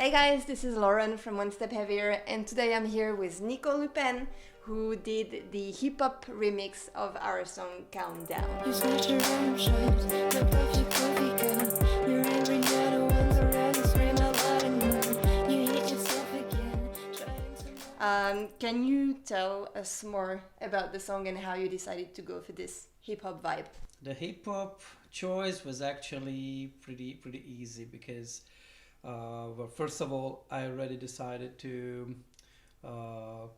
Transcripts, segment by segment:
Hey guys, this is Lauren from One Step Heavier, and today I'm here with Nicco Lupen, who did the hip hop remix of our song Countdown. You snatch your own shoes, the perfect coffee cup. You're angry at the ones around you, scream out loud and run. You hate yourself again, trying to. Can you tell us more about the song and how you decided to go for this hip hop vibe? The hip hop choice was actually pretty easy because, well, first of all, I already decided to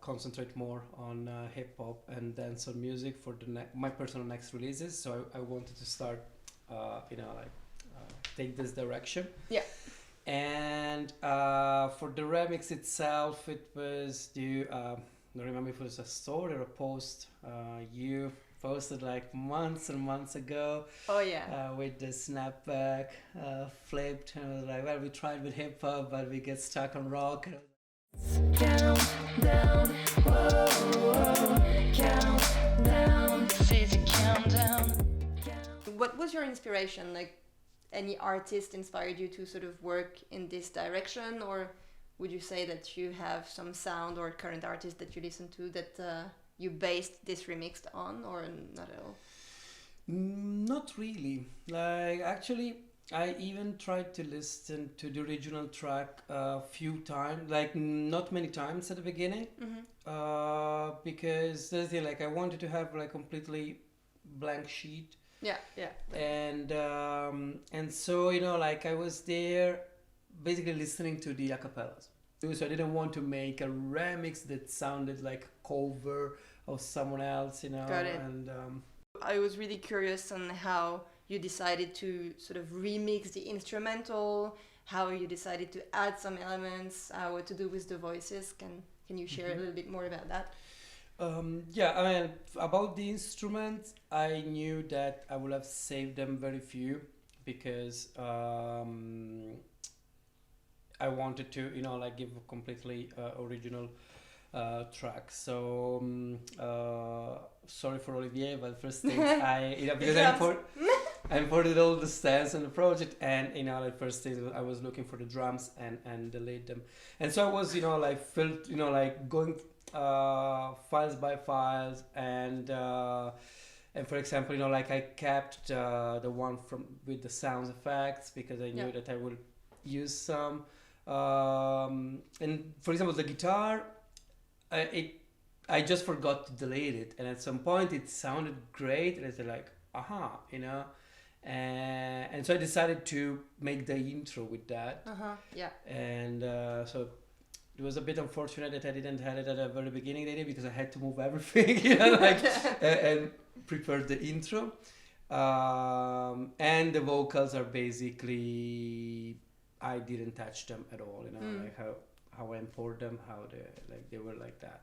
concentrate more on hip hop and dancehall music for my personal next releases. So I wanted to start, take this direction. Yeah. And for the remix itself, it was due. I don't remember if it was a story or a post you posted like months and months ago. Oh yeah. With the snapback flipped, and I was like, well, we tried with hip hop, but we get stuck on rock. Count down, whoa, whoa, count down, says a countdown. What was your inspiration? Like, any artist inspired you to sort of work in this direction, or would you say that you have some sound or current artist that you listen to that you based this remix on, or not at all? Not really. Like, actually, I even tried to listen to the original track a few times, like not many times at the beginning, because there's the like I wanted to have like completely blank sheet. Yeah, yeah. And so like I was there basically listening to the acapellas. So I didn't want to make a remix that sounded like a cover of someone else, Got it. And I was really curious on how you decided to sort of remix the instrumental, how you decided to add some elements, what to do with the voices. Can you share a little bit more about that? Yeah, I mean, about the instruments, I knew that I would have saved them very few because I wanted to, like give a completely original track. So sorry for Olivier, but first things because I imported all the stands on the project, and like first things I was looking for the drums and delete them, and so I was like filled like going files by files, and for example like I kept the one from with the sound effects because I knew that I would use some. And for example, the guitar, I just forgot to delete it, and at some point it sounded great, and I said like, aha, and so I decided to make the intro with that. Yeah. And so it was a bit unfortunate that I didn't have it at the very beginning of the day because I had to move everything, and prepare the intro. And the vocals are basically, I didn't touch them at all, like how I import them, how they were like that.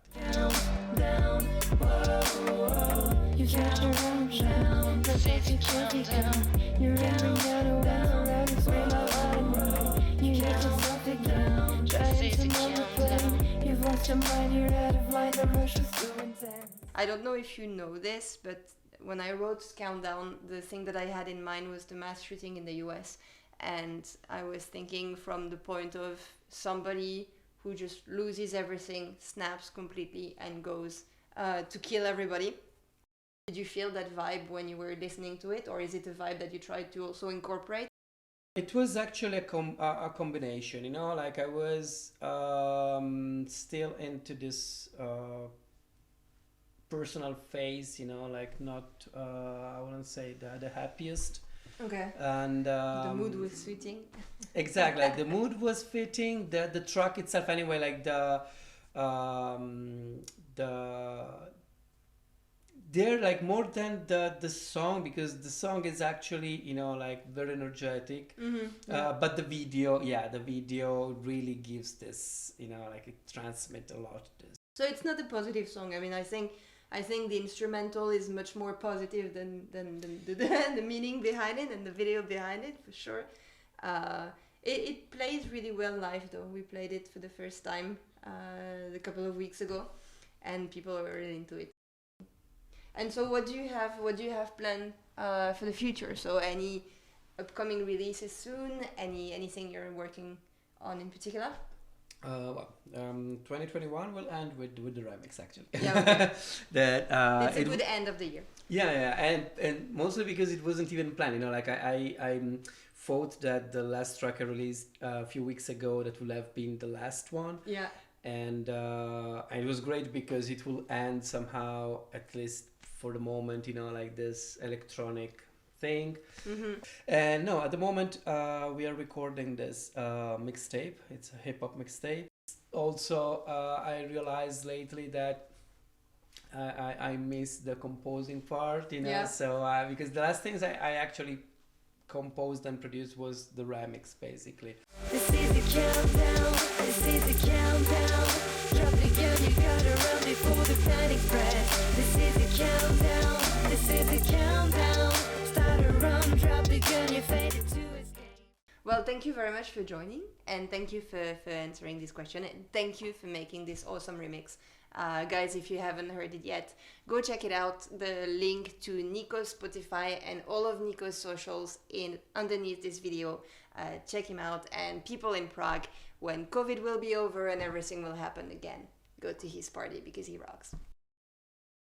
Down, whoa, whoa. You catch your own sound, the safety coffee cup. You're angry at the ones around you, scream out loud and run. You hate yourself again, trying to manipulate. You've lost your mind, you're out of line, the rush is too intense. I don't know if you know this, but when I wrote Countdown, the thing that I had in mind was the mass shooting in the US. And I was thinking from the point of somebody who just loses everything, snaps completely, and goes to kill everybody. Did you feel that vibe when you were listening to it, or is it a vibe that you tried to also incorporate? It was actually a combination, like I was still into this personal phase, like not, I wouldn't say the happiest. Okay. And the mood was fitting. Exactly, like the mood was fitting. The track itself, anyway, like they're like more than the song, because the song is actually like very energetic. But the video really gives this, like it transmits a lot. So it's not a positive song. I mean, I think the instrumental is much more positive than the meaning behind it and the video behind it, for sure. It plays really well live, though. We played it for the first time a couple of weeks ago, and people were really into it. And so, what do you have planned for the future? So, any upcoming releases soon? Anything you're working on in particular? 2021 will end with the remix actually. Yeah, okay. That It's a good end of the year. yeah, and mostly because it wasn't even planned. You know, like I thought that the last track I released a few weeks ago that would have been the last one. Yeah. And it was great because it will end somehow, at least for the moment, you know, like this electronic thing. Mm-hmm. And no, at the moment we are recording this mixtape. It's a hip hop mixtape. Also, I realized lately that I miss the composing part, you know. Yeah. So because the last things I actually composed and produced was the remix, basically. This is the countdown, this is the countdown. Drop the gun, you gotta run before the panic spreads. This is the countdown, this is the countdown. Start a run, drop the gun, you faded to escape. Well, thank you very much for joining, and thank you for answering this question, and thank you for making this awesome remix. Guys, if you haven't heard it yet, go check it out. The link to Nicco's Spotify and all of Nicco's socials in underneath this video. Check him out, and people in Prague, when COVID will be over and everything will happen again, go to his party because he rocks.